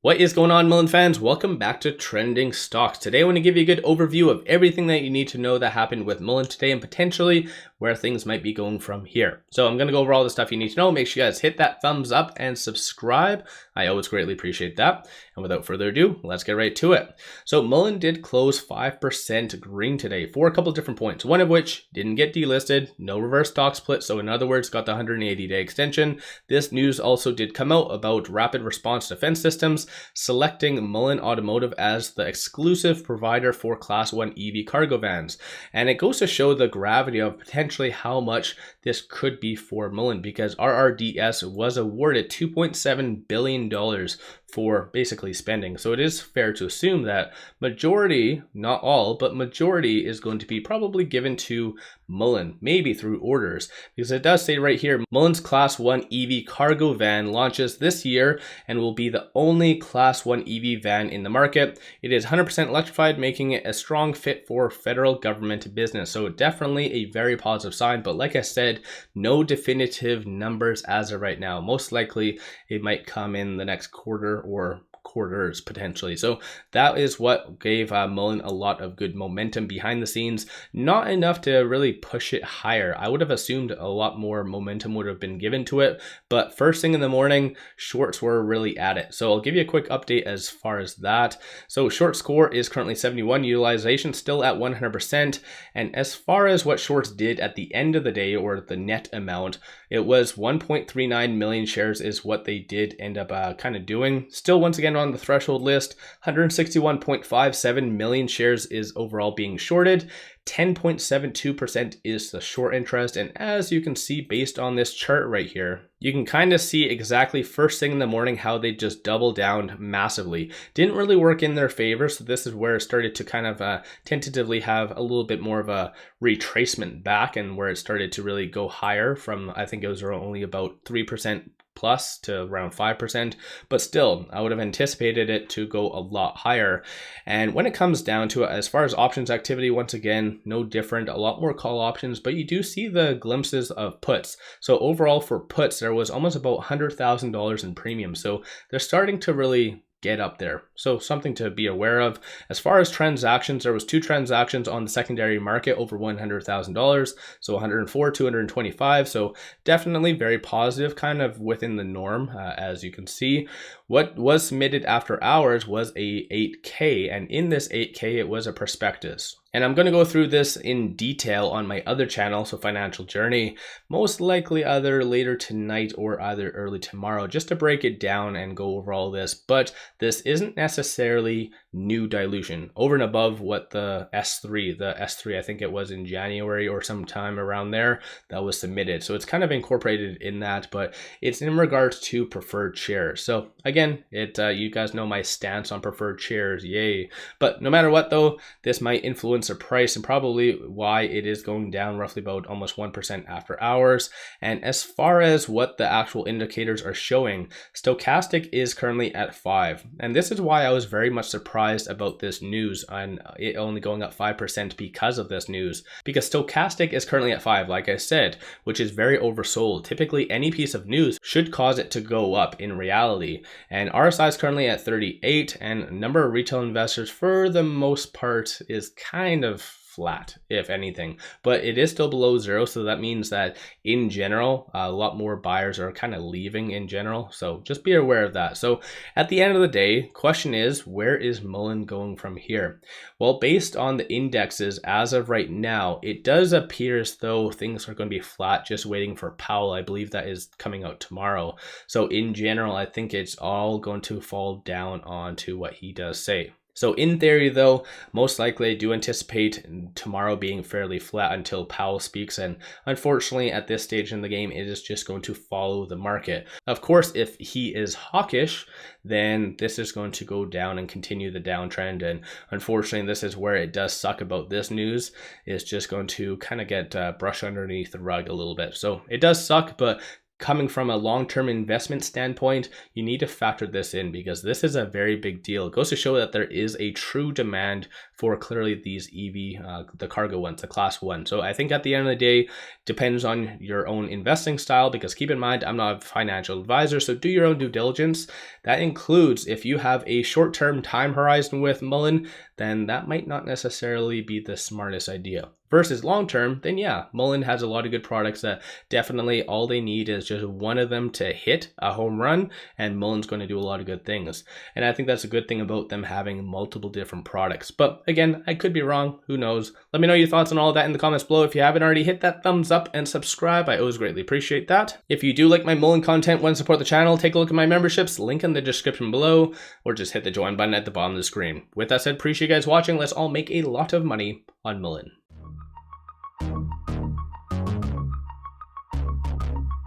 What is going on, Mullen fans? Welcome back to Trending Stocks. Today I want to give you a good overview of everything that you need to know that happened with Mullen today and potentially where things might be going from here. So I'm going to go over all the stuff you need to know. Make sure you guys hit that thumbs up and subscribe. I always greatly appreciate that. And without further ado, let's get right to it. So Mullen did close 5% green today for a couple of different points, one of which didn't get delisted, no reverse stock split. So in other words, got the 180-day extension. This news also did come out about rapid response defense systems selecting Mullen Automotive as the exclusive provider for Class 1 EV cargo vans. And it goes to show the gravity of potentially how much this could be for Mullen, because RRDS was awarded $2.7 billion for basically spending. So it is fair to assume that majority, not all, but majority is going to be probably given to Mullen, maybe through orders, because it does say right here, Mullen's Class 1 EV cargo van launches this year and will be the only Class 1 EV van in the market. It is 100% electrified, making it a strong fit for federal government business. So definitely a very positive sign, but like I said, no definitive numbers as of right now. Most likely it might come in the next quarter or quarters potentially. So that is what gave Mullen a lot of good momentum behind the scenes. Not enough to really push it higher. I would have assumed a lot more momentum would have been given to it, but first thing in the morning, shorts were really at it. So I'll give you a quick update as far as that. So short score is currently 71, utilization still at 100%. And as far as what shorts did at the end of the day, or the net amount, it was 1.39 million shares is what they did end up kind of doing. Still, once again, on the threshold list, 161.57 million shares is overall being shorted. 10.72% is the short interest. And as you can see based on this chart right here, you can kind of see exactly first thing in the morning how they just doubled down massively. Didn't really work in their favor. So this is where it started to kind of tentatively have a little bit more of a retracement back, and where it started to really go higher from, I think it was only about 3% plus to around 5%, but still I would have anticipated it to go a lot higher. And when it comes down to it, as far as options activity, once again, no different, a lot more call options, but you do see the glimpses of puts. So overall for puts, there was almost about $100,000 in premium. So they're starting to really get up there. So something to be aware of. As far as transactions, there was 2 transactions on the secondary market over $100,000. So 104, 225. So definitely very positive, kind of within the norm, as you can see. What was submitted after hours was a 8K, and in this 8K, it was a prospectus. And I'm going to go through this in detail on my other channel, so Financial Journey, most likely either later tonight or either early tomorrow, just to break it down and go over all this. But this isn't necessarily new dilution over and above what the S3, I think it was in January or sometime around there, that was submitted. So it's kind of incorporated in that, but it's in regards to preferred shares. So again, you guys know my stance on preferred shares, yay. But no matter what though, this might influence the price and probably why it is going down roughly about almost 1% after hours. And as far as what the actual indicators are showing, stochastic is currently at 5. And this is why I was very much surprised about this news on it only going up 5% because of this news. Because stochastic is currently at 5, like I said, which is very oversold. Typically any piece of news should cause it to go up in reality. And RSI is currently at 38, and number of retail investors for the most part is kind of flat, if anything, but it is still below 0. So that means that in general, a lot more buyers are kind of leaving in general. So just be aware of that. So at the end of the day, question is, where is Mullen going from here? Well, based on the indexes as of right now, it does appear as though things are going to be flat, just waiting for Powell. I believe that is coming out tomorrow. So in general, I think it's all going to fall down onto what he does say. So in theory though, most likely I do anticipate tomorrow being fairly flat until Powell speaks, and unfortunately at this stage in the game, it is just going to follow the market. Of course, if he is hawkish, then this is going to go down and continue the downtrend, and unfortunately this is where it does suck about this news. It's just going to kind of get brushed underneath the rug a little bit. So it does suck, but coming from a long-term investment standpoint, you need to factor this in because this is a very big deal. It goes to show that there is a true demand for clearly these EV, the cargo ones, the class 1. So I think at the end of the day, depends on your own investing style, because keep in mind, I'm not a financial advisor, so do your own due diligence. That includes if you have a short-term time horizon with Mullen, then that might not necessarily be the smartest idea. Versus long-term, then yeah, Mullen has a lot of good products that definitely all they need is just one of them to hit a home run, and Mullen's going to do a lot of good things. And I think that's a good thing about them having multiple different products. But again, I could be wrong, who knows? Let me know your thoughts on all of that in the comments below. If you haven't already, hit that thumbs up and subscribe. I always greatly appreciate that. If you do like my Mullen content, want to support the channel, take a look at my memberships, link in the description below, or just hit the join button at the bottom of the screen. With that said, appreciate you guys watching. Let's all make a lot of money on Mullen.